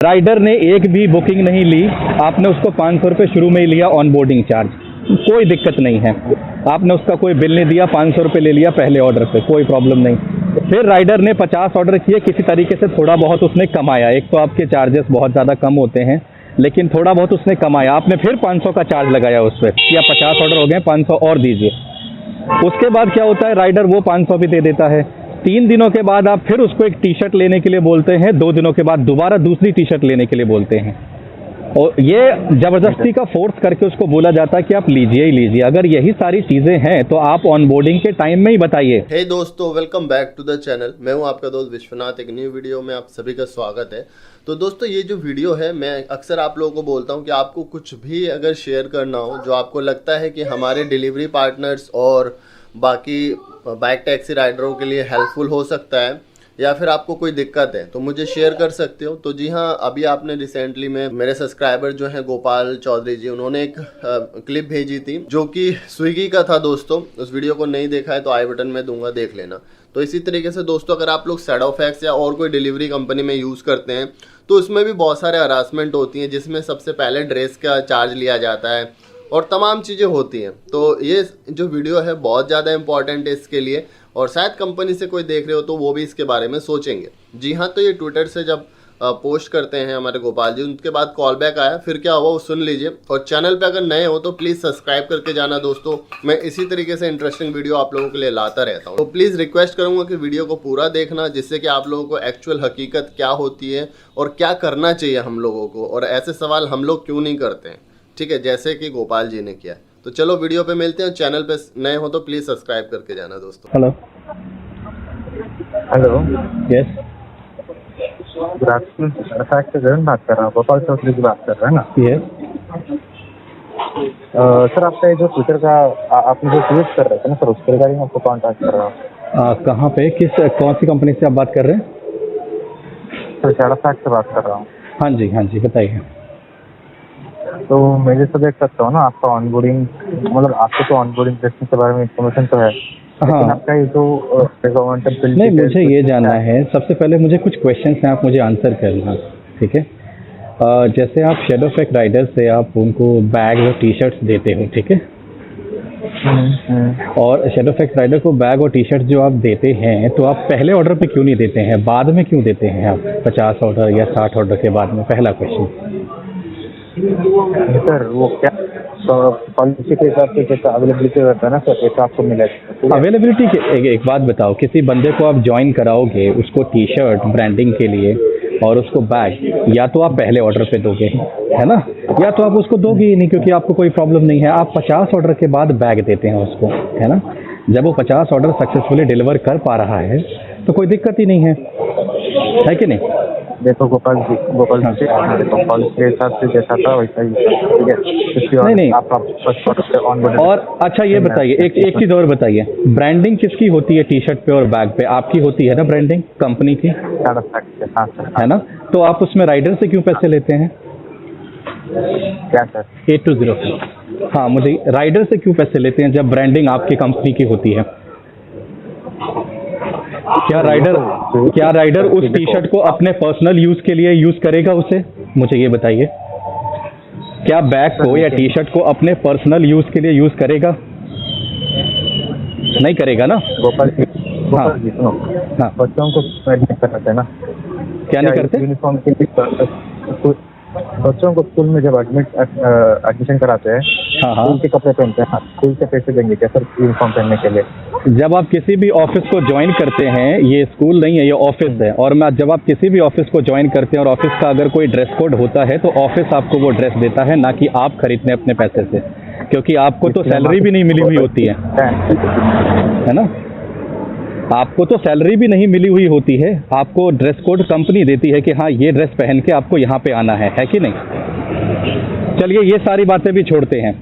Rider ने एक भी बुकिंग नहीं ली, आपने उसको 500 रुपये शुरू में ही लिया ऑन बोर्डिंग चार्ज, कोई दिक्कत नहीं है। आपने उसका कोई बिल नहीं दिया, 500 रुपये ले लिया पहले ऑर्डर पे, कोई प्रॉब्लम नहीं। फिर राइडर ने 50 ऑर्डर किए, किसी तरीके से थोड़ा बहुत उसने कमाया। एक तो आपके चार्जेस बहुत ज़्यादा कम होते हैं, लेकिन थोड़ा बहुत उसने कमाया। आपने फिर 500 का चार्ज लगाया उस पर कि आप 50 ऑर्डर हो गए, 500 और दीजिए। उसके बाद क्या होता है, राइडर वो 500 भी दे देता है। 3 दिनों के बाद आप फिर उसको एक टी शर्ट लेने के लिए बोलते हैं, 2 दिनों के बाद दोबारा दूसरी टी शर्ट लेने के लिए बोलते हैं, और ये ज़बरदस्ती का फोर्स करके उसको बोला जाता है कि आप लीजिए ही लीजिए। अगर यही सारी चीज़ें हैं तो आप ऑनबोर्डिंग के टाइम में ही बताइए। हे दोस्तों, welcome back to the channel. मैं हूं आपका दोस्त विश्वनाथ। एक न्यू वीडियो में आप सभी का स्वागत है। तो दोस्तों, ये जो वीडियो है, मैं अक्सर आप लोगों को बोलता हूं कि आपको कुछ भी अगर शेयर करना हो जो आपको लगता है कि हमारे डिलीवरी पार्टनर्स और बाकी बाइक टैक्सी राइडरों के लिए हेल्पफुल हो सकता है, या फिर आपको कोई दिक्कत है, तो मुझे शेयर कर सकते हो। तो जी हाँ, अभी आपने रिसेंटली में मेरे सब्सक्राइबर जो हैं गोपाल चौधरी जी, उन्होंने एक क्लिप भेजी थी जो कि स्विगी का था। दोस्तों, उस वीडियो को नहीं देखा है तो आई बटन में दूंगा, देख लेना। तो इसी तरीके से दोस्तों, अगर आप लोग सैडोफैक्स या और कोई डिलीवरी कंपनी में यूज़ करते हैं तो उसमें भी बहुत सारे हरासमेंट होती हैं, जिसमें सबसे पहले ड्रेस का चार्ज लिया जाता है और तमाम चीज़ें होती हैं। तो ये जो वीडियो है बहुत ज़्यादा इंपॉर्टेंट है इसके लिए, और शायद कंपनी से कोई देख रहे हो तो वो भी इसके बारे में सोचेंगे। जी हाँ, तो ये ट्विटर से जब पोस्ट करते हैं हमारे गोपाल जी, उनके बाद कॉल बैक आया, फिर क्या हुआ वो सुन लीजिए। और चैनल पे अगर नए हो तो प्लीज़ सब्सक्राइब करके जाना दोस्तों। मैं इसी तरीके से इंटरेस्टिंग वीडियो आप लोगों के लिए लाता रहता हूँ। तो प्लीज़ रिक्वेस्ट करूँगा कि वीडियो को पूरा देखना, जिससे कि आप लोगों को एक्चुअल हकीकत क्या होती है और क्या करना चाहिए हम लोगों को, और ऐसे सवाल हम लोग क्यों नहीं करते हैं, ठीक है, जैसे कि गोपाल जी ने किया। तो चलो वीडियो पे मिलते हैं। चैनल पे नए हो तो प्लीज़ सब्सक्राइब करके जाना दोस्तों। Hello hello, yes, good afternoon. सैडोफैक्स से जरन बात कर रहा हूँ, गोपाल चौधरी की बात कर रहे हैं ना? यस। सर, आपका ये जो ट्विटर का आपने जो ट्वीट कर रहे थे ना सर, उसके रिगार्डिंग आपको कॉन्टैक्ट कर रहा हूँ। कहाँ पे, कौन सी कंपनी से आप बात कर रहे हैं? सर, सैडोफैक्स से बात कर रहा हूँ। हाँ जी, हाँ जी, बताइए। तो मैं जैसे देख सकता हूँ ना, आपका ऑनबोर्डिंग, मतलब आपको तो ऑनबोर्डिंग टेस्टिंग के बारे में इन्फॉर्मेशन तो है, लेकिन आपका ये जो गवर्नमेंट नहीं, मुझे ये जानना है, सबसे पहले मुझे कुछ क्वेश्चंस हैं, आप मुझे आंसर करना, ठीक है? जैसे आप शैडोफैक्स राइडर से आप उनको बैग और टी शर्ट्स देते हो, ठीक है? और शैडोफैक्स राइडर को बैग और टी शर्ट जो आप देते हैं, तो आप पहले ऑर्डर पे क्यों नहीं देते हैं, बाद में क्यों देते हैं आप 50 ऑर्डर या 60 ऑर्डर के बाद में? पहला क्वेश्चन। सर, वो क्या पॉलिसी के हिसाब से जैसा अवेलेबिलिटी रहता है ना सर, ऐसा आपको मिलेगा। अवेलेबिलिटी के एक बात बताओ, किसी बंदे को आप ज्वाइन कराओगे, उसको टी शर्ट ब्रांडिंग के लिए और उसको बैग, या तो आप पहले ऑर्डर पे दोगे, है ना, या तो आप उसको दोगे ही नहीं, क्योंकि आपको कोई प्रॉब्लम नहीं है। आप 50 ऑर्डर के बाद बैग देते हैं उसको, है ना? जब वो 50 ऑर्डर सक्सेसफुली डिलीवर कर पा रहा है तो कोई दिक्कत ही नहीं है कि नहीं? देखो गोपाल जी, पॉलिसी के हिसाब से जैसा था वैसा ही, ठीक है? नहीं, आप और अच्छा ये बताइए, एक चीज़ और बताइए, ब्रांडिंग किसकी होती है टी शर्ट पे और बैग पे? आपकी होती है ना ब्रांडिंग, कंपनी की, है ना? तो आप उसमें राइडर से क्यों पैसे लेते हैं? क्या सर? 820। हाँ, मुझे राइडर से क्यों पैसे लेते हैं जब ब्रांडिंग आपकी कंपनी की होती है? क्या राइडर उस टी शर्ट को अपने पर्सनल यूज के लिए यूज करेगा उसे? मुझे ये बताइए, क्या बैग को या टी शर्ट को अपने पर्सनल यूज के लिए यूज करेगा? नहीं करेगा ना? गोपाल जी सुनो, हाँ, बच्चों को एडमिट करते हैं ना, क्या नहीं करते? यूनिफॉर्म के बच्चों को स्कूल में जब एडमिशन कराते हैं, स्कूल के कपड़े पहनते हैं, स्कूल से पैसे देंगे क्या सर यूनिफॉर्म पहनने के लिए? जब आप किसी भी ऑफिस को ज्वाइन करते हैं, ये स्कूल नहीं है, ये ऑफिस है, और जब आप किसी भी ऑफिस को ज्वाइन करते हैं और ऑफिस का अगर कोई ड्रेस कोड होता है तो ऑफिस आपको वो ड्रेस देता है, ना कि आप खरीदने अपने पैसे से, क्योंकि आपको तो सैलरी भी नहीं मिली हुई होती है ना? आपको तो सैलरी भी नहीं मिली हुई होती है, आपको ड्रेस कोड कंपनी देती है कि हाँ, ये ड्रेस पहन के आपको यहाँ पे आना है कि नहीं? चलिए ये सारी बातें भी छोड़ते हैं।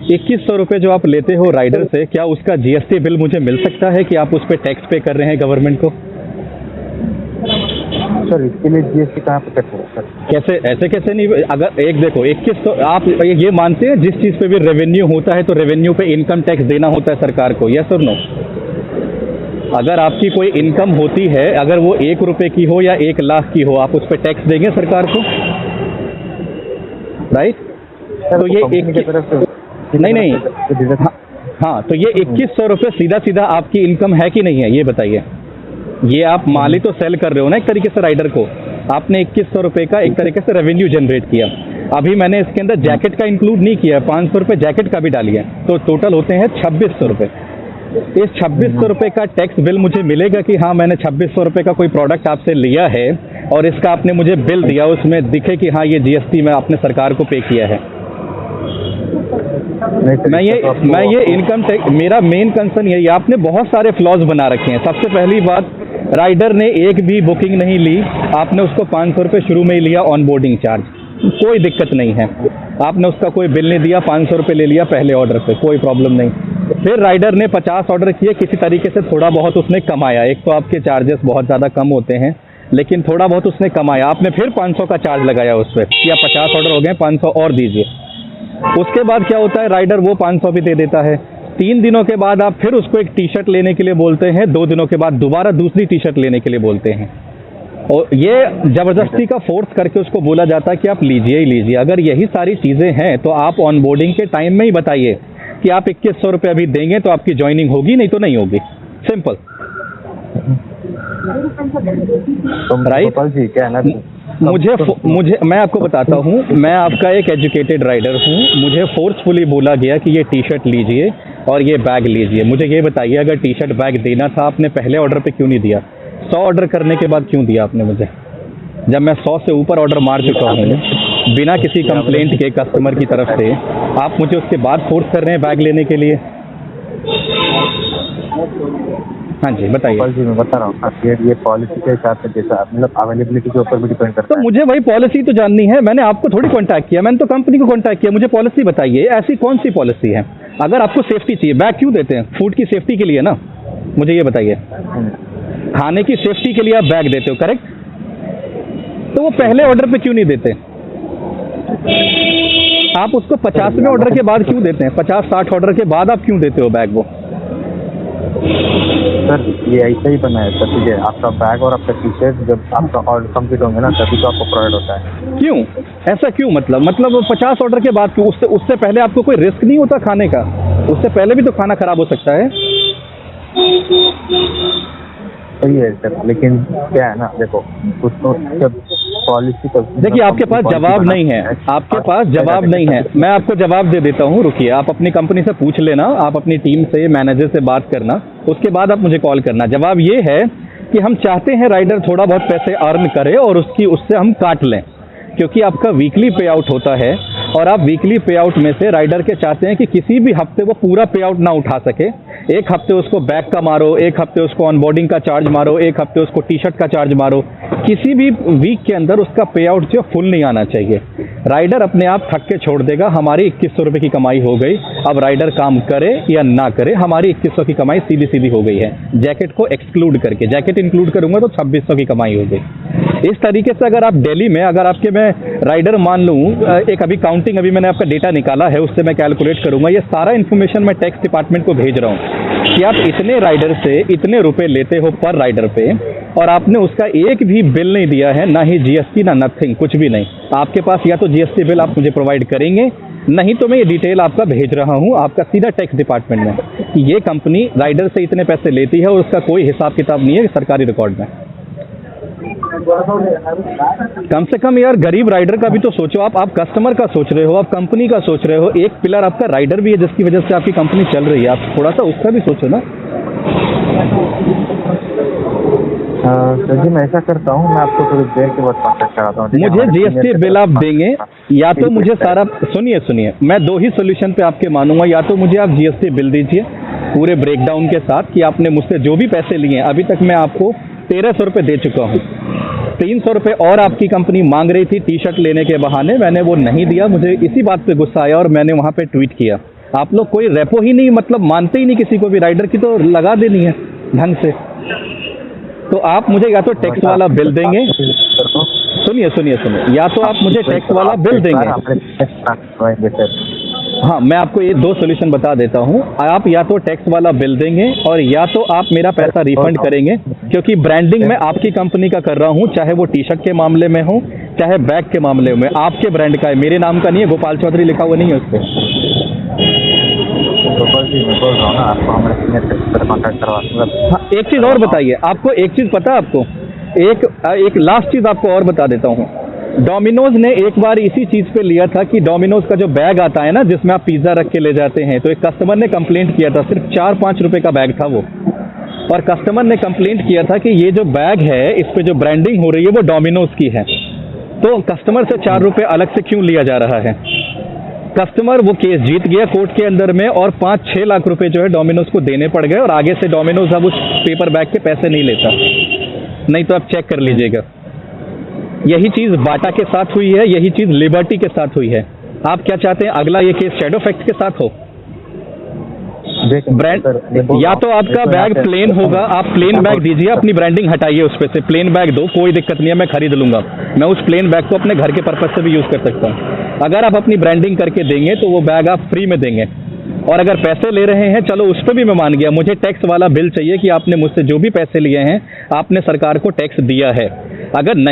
2100 रुपये जो आप लेते हो राइडर से, क्या उसका जीएसटी बिल मुझे मिल सकता है कि आप उस पर टैक्स पे कर रहे हैं गवर्नमेंट को? सर, इसके लिए जीएसटी कहाँ पे करते हैं सर? कैसे, ऐसे कैसे नहीं? अगर एक देखो, 2100 आप ये मानते हैं जिस चीज़ पे भी रेवेन्यू होता है तो रेवेन्यू पे इनकम टैक्स देना होता है सरकार को, यस और नो? अगर आपकी कोई इनकम होती है, अगर वो 1 रुपये की हो या 1 लाख की हो, आप उस पर टैक्स देंगे सरकार को? राइट। तो ये नहीं, हाँ, तो ये 2100 रुपये सीधा सीधा आपकी इनकम है कि नहीं है, ये बताइए। ये आप माल ही तो सेल कर रहे हो ना एक तरीके से राइडर को। आपने 2100 रुपये का एक तरीके से रेवेन्यू जनरेट किया। अभी मैंने इसके अंदर जैकेट का इंक्लूड नहीं किया, 500 रुपये जैकेट का भी डालिए, तो टोटल होते हैं 2600 रुपये। इस 2600 रुपये का टैक्स बिल मुझे मिलेगा कि हाँ मैंने 2600 रुपये का कोई प्रोडक्ट आपसे लिया है और इसका आपने मुझे बिल दिया, उसमें दिखे कि हाँ ये GST में आपने सरकार को पे किया है। मैं ये इनकम टैक्स, मेरा मेन कंसर्न यही है। आपने बहुत सारे फ्लॉज बना रखे हैं। सबसे पहली बात, राइडर ने एक भी बुकिंग नहीं ली, आपने उसको 500 रुपये शुरू में ही लिया ऑन बोर्डिंग चार्ज, कोई दिक्कत नहीं है। आपने उसका कोई बिल नहीं दिया, 500 रुपये ले लिया पहले ऑर्डर पे, कोई प्रॉब्लम नहीं। फिर राइडर ने 50 ऑर्डर किए, किसी तरीके से थोड़ा बहुत उसने कमाया। एक तो आपके चार्जेस बहुत ज़्यादा कम होते हैं, लेकिन थोड़ा बहुत उसने कमाया। आपने फिर 500 का चार्ज लगाया उस पर, या 50 ऑर्डर हो गए 500 और दीजिए। उसके बाद क्या होता है, राइडर वो 500 भी दे देता है। 3 दिनों के बाद आप फिर उसको एक टी शर्ट लेने के लिए बोलते हैं, 2 दिनों के बाद दोबारा दूसरी टी शर्ट लेने के लिए बोलते हैं, और ये ज़बरदस्ती का फोर्स करके उसको बोला जाता है कि आप लीजिए ही लीजिए। अगर यही सारी चीज़ें हैं तो आप ऑन बोर्डिंग के टाइम में ही बताइए कि आप 2100 रुपये अभी देंगे तो आपकी ज्वाइनिंग होगी, नहीं तो नहीं होगी। Simple, right. क्या है ना, मुझे मैं आपको बताता हूँ, मैं आपका एक एजुकेटेड राइडर हूँ। मुझे फोर्सफुली बोला गया कि ये टी शर्ट लीजिए और ये बैग लीजिए। मुझे ये बताइए, अगर टी शर्ट बैग देना था आपने पहले ऑर्डर पे क्यों नहीं दिया? 100 ऑर्डर करने के बाद क्यों दिया आपने मुझे? जब मैं 100 से ऊपर ऑर्डर मार चुका हूँ बिना किसी कंप्लेंट के कस्टमर की तरफ से, आप मुझे उसके बाद फोर्स कर रहे हैं बैग लेने के लिए। हाँ जी बताइए। मैं बता रहा हूँ, ये पॉलिसी के हिसाब से जैसा मतलब अवेलेबिलिटी के ऊपर भी डिपेंड करता तो है। मुझे वही पॉलिसी तो जाननी है। मैंने आपको थोड़ी कांटेक्ट किया, मैंने तो कंपनी को कांटेक्ट किया। मुझे पॉलिसी बताइए, ऐसी कौन सी पॉलिसी है? अगर आपको सेफ्टी चाहिए, बैग क्यों देते हैं? फूड की सेफ्टी के लिए ना, मुझे ये बताइए। खाने की सेफ्टी के लिए आप बैग देते हो, करेक्ट? तो वो पहले ऑर्डर पे क्यों नहीं देते? आप उसको 50वें ऑर्डर के बाद क्यों देते हैं? 50-60 ऑर्डर के बाद आप क्यों देते हो बैग वो? सर ये ऐसा ही बना है सर, ठीक है। आपका बैग और आपका टी शर्ट जब आपका ऑर्डर कंप्लीट होंगे ना, तभी तो आपको प्रोवाइड होता है। क्यों ऐसा क्यों? मतलब 50 ऑर्डर के बाद क्यों? उससे पहले आपको कोई रिस्क नहीं होता खाने का? उससे पहले भी तो खाना खराब हो सकता है। सही है सर, लेकिन क्या है ना, देखो कुछ तो जब पॉलिसी को देखिए, आपके पास जवाब नहीं है, आपके पास जवाब नहीं है। मैं आपको जवाब दे देता हूँ, रुकिए। आप अपनी कंपनी से पूछ लेना, आप अपनी टीम से, मैनेजर से बात करना, उसके बाद आप मुझे कॉल करना। जवाब ये है कि हम चाहते हैं राइडर थोड़ा बहुत पैसे अर्न करे और उससे हम काट लें, क्योंकि आपका वीकली पे आउट होता है और आप वीकली पे आउट में से राइडर के चाहते हैं कि किसी भी हफ्ते वो पूरा पे आउट ना उठा सके। एक हफ्ते उसको बैग का मारो, एक हफ्ते उसको ऑनबोर्डिंग का चार्ज मारो, एक हफ्ते उसको टी शर्ट का चार्ज मारो। किसी भी वीक के अंदर उसका पे आउट जो फुल नहीं आना चाहिए। राइडर अपने आप थक के छोड़ देगा। हमारी 2100 रुपये की कमाई हो गई। अब राइडर काम करे या ना करे, हमारी 2100 की कमाई सीधी सीधी हो गई है। जैकेट को एक्सक्लूड करके, जैकेट इंक्लूड करूंगा तो 2600 की कमाई हो गई। इस तरीके से अगर आप दिल्ली में, अगर आपके मैं राइडर मान लूँ, एक अभी काउंटिंग, अभी मैंने आपका डेटा निकाला है, उससे मैं कैलकुलेट करूंगा। ये सारा इन्फॉर्मेशन मैं टैक्स डिपार्टमेंट को भेज रहा हूँ कि आप इतने राइडर से इतने रुपए लेते हो पर राइडर पे, और आपने उसका एक भी बिल नहीं दिया है, ना ही GST, ना नथिंग, कुछ भी नहीं। आपके पास या तो GST बिल आप मुझे प्रोवाइड करेंगे, नहीं तो मैं ये डिटेल आपका भेज रहा हूँ आपका सीधा टैक्स डिपार्टमेंट में कि ये कंपनी राइडर से इतने पैसे लेती है और उसका कोई हिसाब किताब नहीं है सरकारी रिकॉर्ड में। कम से कम यार गरीब राइडर का भी तो सोचो। आप कस्टमर का सोच रहे हो, आप कंपनी का सोच रहे हो। एक पिलर आपका राइडर भी है जिसकी वजह से आपकी कंपनी चल रही है। आप थोड़ा सा उसका भी सोचो ना। सर जी मैं ऐसा करता हूँ, मैं आपको थोड़ी देर के बाद कॉन्टेक्ट कराता हूँ। मुझे GST बिल आप देंगे, या तो मुझे सारा, सुनिए, मैं 2 ही सोल्यूशन पे आपके मानूंगा। या तो मुझे आप GST बिल दीजिए पूरे ब्रेकडाउन के साथ कि आपने मुझसे जो भी पैसे लिए हैं, अभी तक मैं आपको 1300 रुपये दे चुका हूँ। 300 रुपये और आपकी कंपनी मांग रही थी टी शर्ट लेने के बहाने, मैंने वो नहीं दिया। मुझे इसी बात पे गुस्सा आया और मैंने वहाँ पे ट्वीट किया। आप लोग कोई रेपो ही नहीं, मतलब मानते ही नहीं किसी को भी। राइडर की तो लगा देनी है ढंग से। तो आप मुझे या तो टैक्स वाला बिल देंगे, सुनिए, या तो आप मुझे टैक्स वाला बिल देंगे। हाँ, मैं आपको ये 2 सोल्यूशन बता देता हूँ। आप या तो टैक्स वाला बिल देंगे और या तो आप मेरा पैसा रिफंड करेंगे, क्योंकि ब्रांडिंग मैं आपकी कंपनी का कर रहा हूँ, चाहे वो टी शर्ट के मामले में हो चाहे बैग के मामले में आपके ब्रांड का है, मेरे नाम का नहीं है, गोपाल चौधरी लिखा हुआ नहीं है उस पर। गोपाल जी मैं बोल रहा हूँ ना, आपको हमारे सीनियर कॉन्टैक्ट करवा दूंगा। हाँ, एक चीज़ और बताइए, आपको एक चीज़ पता है आपको, एक लास्ट चीज़ आपको और बता देता हूँ। डोमिनोज ने एक बार इसी चीज़ पे लिया था कि डोमिनोज का जो बैग आता है ना जिसमें आप पिज़्ज़ा रख के ले जाते हैं, तो एक कस्टमर ने कंप्लेंट किया था, सिर्फ 4-5 रुपए का बैग था वो, और कस्टमर ने कंप्लेंट किया था कि ये जो बैग है इस पे जो ब्रांडिंग हो रही है वो डोमिनोज की है, तो कस्टमर से 4 रुपए अलग से क्यों लिया जा रहा है। कस्टमर वो केस जीत गया कोर्ट के अंदर में, और 5-6 लाख रुपए जो है डोमिनोज को देने पड़ गए, और आगे से डोमिनोज अब उस पेपर बैग के पैसे नहीं लेता। नहीं तो आप चेक कर लीजिएगा, यही चीज़ बाटा के साथ हुई है, यही चीज़ लिबर्टी के साथ हुई है। आप क्या चाहते हैं अगला ये केस शैडो फैक्ट के साथ हो? ब्रांड या तो आपका बैग प्लेन होगा, आप प्लेन बैग दीजिए, अपनी ब्रांडिंग हटाइए उस पे से, प्लेन बैग दो, कोई दिक्कत नहीं है, मैं खरीद लूंगा, मैं उस प्लेन बैग को अपने घर के पर्पज से भी यूज़ कर सकता हूँ। अगर आप अपनी ब्रांडिंग करके देंगे तो वो बैग आप फ्री में देंगे, और अगर पैसे ले रहे हैं चलो उस पर भी मैं मान गया, मुझे टैक्स वाला बिल चाहिए कि आपने मुझसे जो भी पैसे लिए हैं आपने सरकार को टैक्स दिया है। अगर नहीं